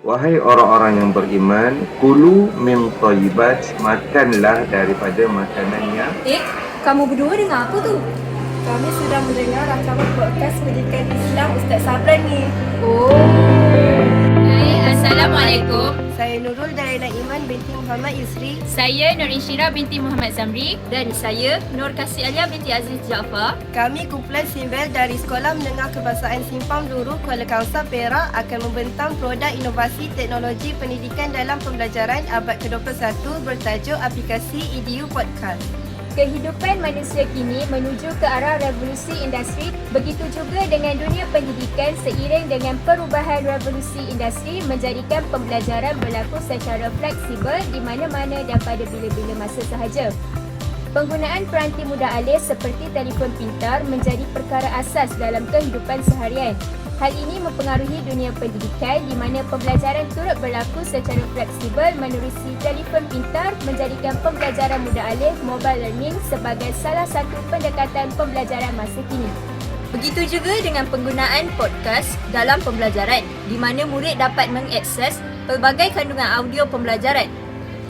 Wahai orang-orang yang beriman, kulu min thayyibat, makanlah daripada makanannya. Kamu berdua dengar apa tu? Kami sedang mendengar rakaman podcast Pendidikan Islam Ustaz Sabran ni. Hai, Assalamualaikum. Saya Nurul Dayana Iman binti Muhammad Yusri. Saya Nur Insyirah binti Muhammad Zamri. Dan saya Nur Kasih Alia binti Aziz Jaafar. Kami kumpulan Simbel dari Sekolah Menengah Kebangsaan Simpang Duru, Kuala Kangsar, Perak akan membentang produk inovasi teknologi pendidikan dalam pembelajaran abad ke-21 bertajuk aplikasi EDU Podcast. Kehidupan manusia kini menuju ke arah revolusi industri. Begitu juga dengan dunia pendidikan seiring dengan perubahan revolusi industri menjadikan pembelajaran berlaku secara fleksibel di mana-mana dan pada bila-bila masa sahaja. Penggunaan peranti mudah alih seperti telefon pintar menjadi perkara asas dalam kehidupan seharian. Hal ini mempengaruhi dunia pendidikan di mana pembelajaran turut berlaku secara fleksibel menerusi telefon pintar menjadikan pembelajaran mudah alih mobile learning sebagai salah satu pendekatan pembelajaran masa kini. Begitu juga dengan penggunaan podcast dalam pembelajaran di mana murid dapat mengakses pelbagai kandungan audio pembelajaran.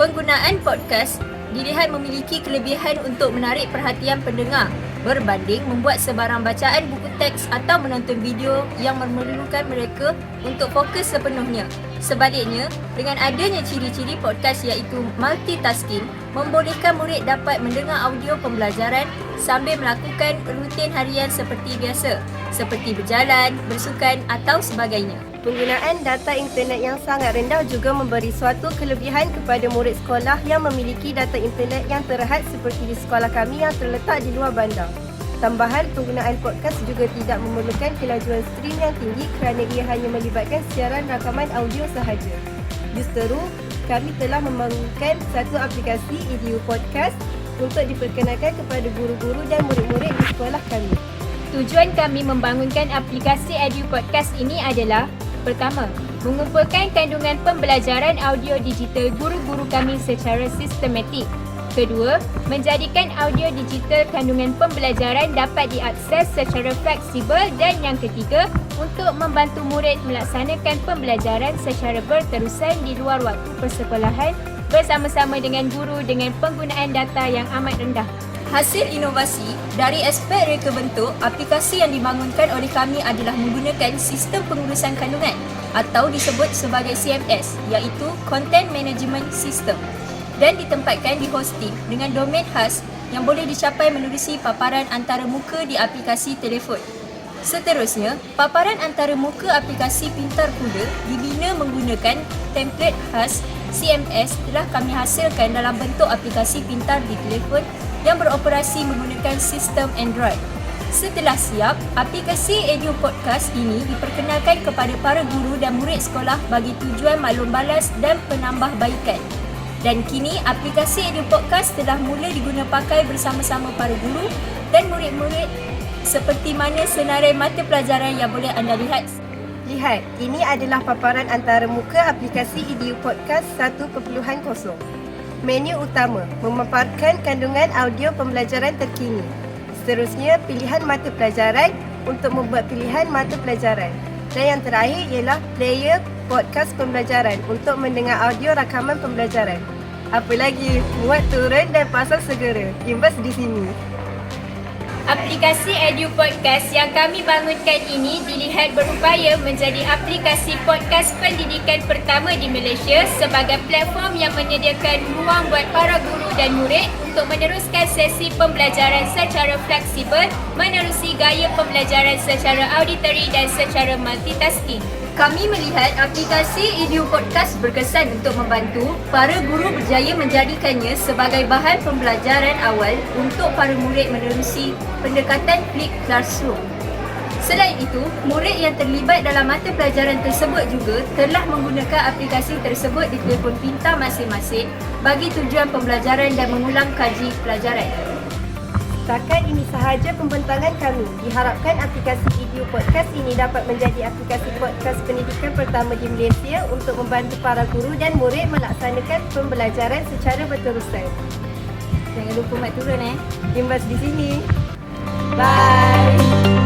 Penggunaan podcast dilihat memiliki kelebihan untuk menarik perhatian pendengar berbanding membuat sebarang bacaan buku teks atau menonton video yang memerlukan mereka untuk fokus sepenuhnya. Sebaliknya, dengan adanya ciri-ciri podcast iaitu multitasking, membolehkan murid dapat mendengar audio pembelajaran sambil melakukan rutin harian seperti biasa, seperti berjalan, bersukan atau sebagainya. Penggunaan data internet yang sangat rendah juga memberi suatu kelebihan kepada murid sekolah yang memiliki data internet yang terhad seperti di sekolah kami yang terletak di luar bandar. Tambahan, penggunaan podcast juga tidak memerlukan kelajuan stream yang tinggi kerana ia hanya melibatkan siaran rakaman audio sahaja. Justeru, kami telah membangunkan satu aplikasi EDU Podcast untuk diperkenalkan kepada guru-guru dan murid-murid di sekolah kami. Tujuan kami membangunkan aplikasi Edu Podcast ini adalah: pertama, mengumpulkan kandungan pembelajaran audio digital guru-guru kami secara sistematik. Kedua, menjadikan audio digital kandungan pembelajaran dapat diakses secara fleksibel. Dan yang ketiga, untuk membantu murid melaksanakan pembelajaran secara berterusan di luar waktu persekolahan bersama-sama dengan guru dengan penggunaan data yang amat rendah. Hasil inovasi dari aspek reka bentuk, aplikasi yang dibangunkan oleh kami adalah menggunakan sistem pengurusan kandungan atau disebut sebagai CMS, iaitu Content Management System, dan ditempatkan di hosting dengan domain khas yang boleh dicapai menerusi paparan antarmuka di aplikasi telefon. Seterusnya, paparan antarmuka aplikasi Pintar Kuda dibina menggunakan template khas CMS telah kami hasilkan dalam bentuk aplikasi pintar di telefon yang beroperasi menggunakan sistem Android. Setelah siap, aplikasi Edu Podcast ini diperkenalkan kepada para guru dan murid sekolah bagi tujuan maklum balas dan penambahbaikan. Dan kini aplikasi Edu Podcast telah mula diguna pakai bersama-sama para guru dan murid-murid seperti mana senarai mata pelajaran yang boleh anda lihat. Lihat, ini adalah paparan antarmuka aplikasi EDU Podcast 1.0. Menu utama, memaparkan kandungan audio pembelajaran terkini. Seterusnya, pilihan mata pelajaran untuk membuat pilihan mata pelajaran. Dan yang terakhir ialah player podcast pembelajaran untuk mendengar audio rakaman pembelajaran. Apa lagi? Muat turun dan pasang segera. Imbas di sini. Aplikasi Edu Podcast yang kami bangunkan ini dilihat berupaya menjadi aplikasi podcast pendidikan pertama di Malaysia sebagai platform yang menyediakan ruang buat para guru dan murid untuk meneruskan sesi pembelajaran secara fleksibel menerusi gaya pembelajaran secara auditory dan secara multitasking. Kami melihat aplikasi Edu Podcast berkesan untuk membantu para guru berjaya menjadikannya sebagai bahan pembelajaran awal untuk para murid menerusi pendekatan flipped classroom. Selain itu, murid yang terlibat dalam mata pelajaran tersebut juga telah menggunakan aplikasi tersebut di telefon pintar masing-masing bagi tujuan pembelajaran dan mengulang kaji pelajaran. Setakat ini sahaja pembentangan kami. Diharapkan aplikasi EDU Podcast ini dapat menjadi aplikasi podcast pendidikan pertama di Malaysia untuk membantu para guru dan murid melaksanakan pembelajaran secara berterusan. Jangan lupa mat turun Imbas di sini. Bye.